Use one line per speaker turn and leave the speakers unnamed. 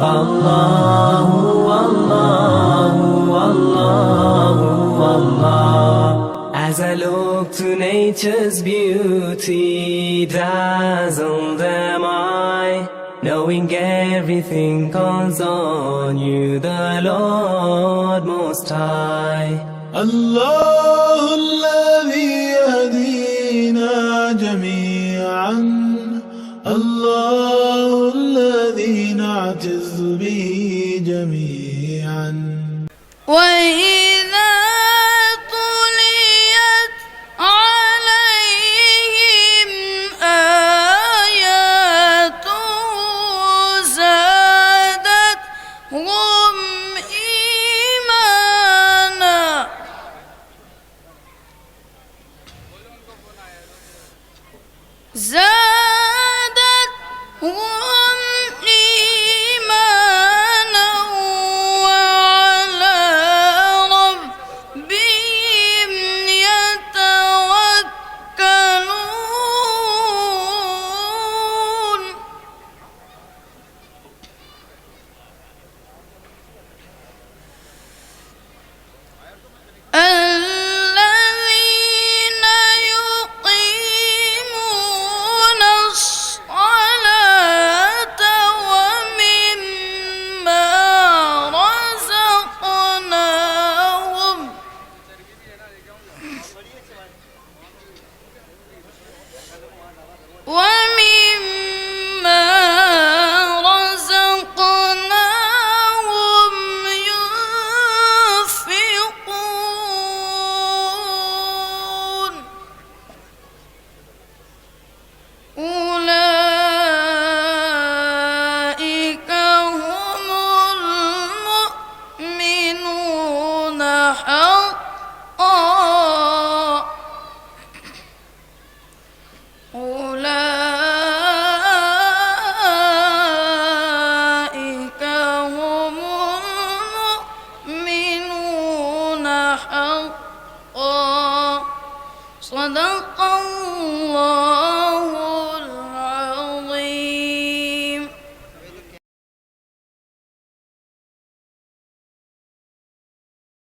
Allahu, Allahu, Allahu, Allah. As I look to nature's beauty, dazzled am I, knowing everything calls on you, the Lord Most High.
الله الذي يهدينا جميعا، الله الذي نعتز به جميعا.
وإذا تليت عليهم آياته زادتهم إيمانا وعلى ربهم يتوكلون. الذين يقيمون الصلاة ومما رزقناهم ينفقون. أولئك هم المؤمنون حقا. أولئك هم المؤمنون حقا. صدق